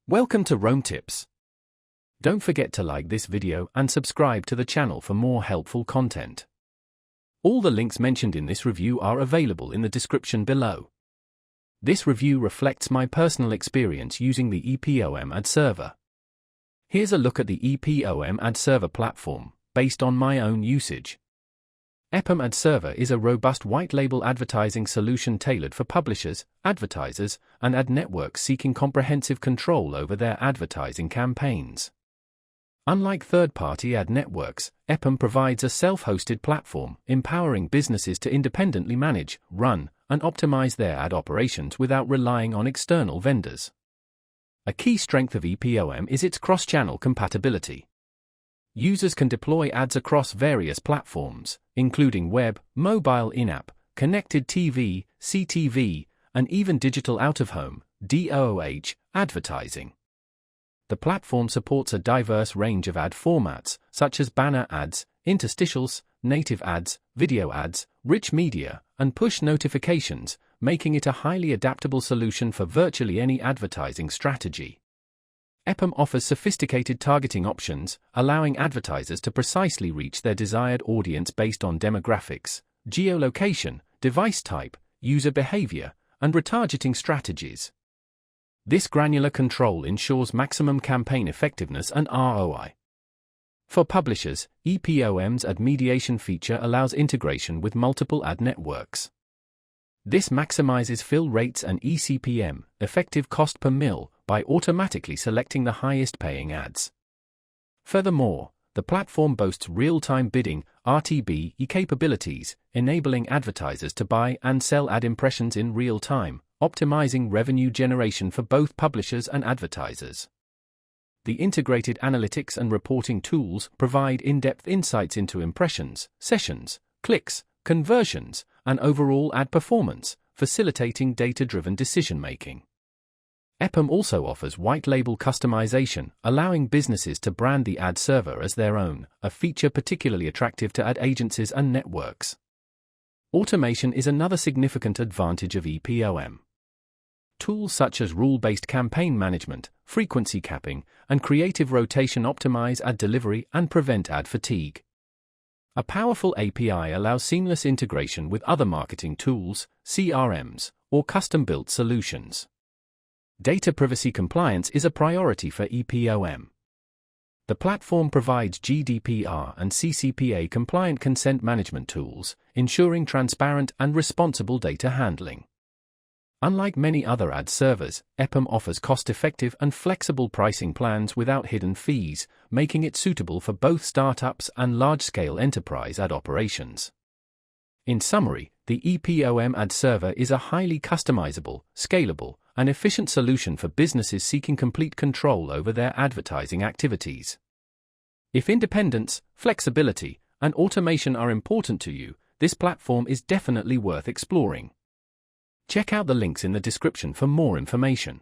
Welcome to Rome Tips. Don't forget to like this video and subscribe to the channel for more helpful content. All the links mentioned in this review are available in the description below. This review reflects my personal experience using the Epom ad server. Here's a look at the Epom ad server platform, based on my own usage. Epom ad server is a robust white-label advertising solution tailored for publishers, advertisers, and ad networks seeking comprehensive control over their advertising campaigns. Unlike third-party ad networks, Epom provides a self-hosted platform, empowering businesses to independently manage, run, and optimize their ad operations without relying on external vendors. A key strength of Epom is its cross-channel compatibility. Users can deploy ads across various platforms, including web, mobile in-app, connected TV, CTV, and even digital out-of-home (DOOH) advertising. The platform supports a diverse range of ad formats, such as banner ads, interstitials, native ads, video ads, rich media, and push notifications, making it a highly adaptable solution for virtually any advertising strategy. Epom offers sophisticated targeting options, allowing advertisers to precisely reach their desired audience based on demographics, geolocation, device type, user behavior, and retargeting strategies. This granular control ensures maximum campaign effectiveness and ROI. For publishers, Epom's ad mediation feature allows integration with multiple ad networks. This maximizes fill rates and eCPM, effective cost per mil, by automatically selecting the highest-paying ads. Furthermore, the platform boasts real-time bidding (RTB) capabilities, enabling advertisers to buy and sell ad impressions in real time, optimizing revenue generation for both publishers and advertisers. The integrated analytics and reporting tools provide in-depth insights into impressions, sessions, clicks, conversions, and overall ad performance, facilitating data-driven decision-making. Epom also offers white-label customization, allowing businesses to brand the ad server as their own, a feature particularly attractive to ad agencies and networks. Automation is another significant advantage of Epom. Tools such as rule-based campaign management, frequency capping, and creative rotation optimize ad delivery and prevent ad fatigue. A powerful API allows seamless integration with other marketing tools, CRMs, or custom-built solutions. Data privacy compliance is a priority for Epom. The platform provides GDPR and CCPA-compliant consent management tools, ensuring transparent and responsible data handling. Unlike many other ad servers, Epom offers cost-effective and flexible pricing plans without hidden fees, making it suitable for both startups and large-scale enterprise ad operations. In summary, the Epom ad server is a highly customizable, scalable, and efficient solution for businesses seeking complete control over their advertising activities. If independence, flexibility, and automation are important to you, this platform is definitely worth exploring. Check out the links in the description for more information.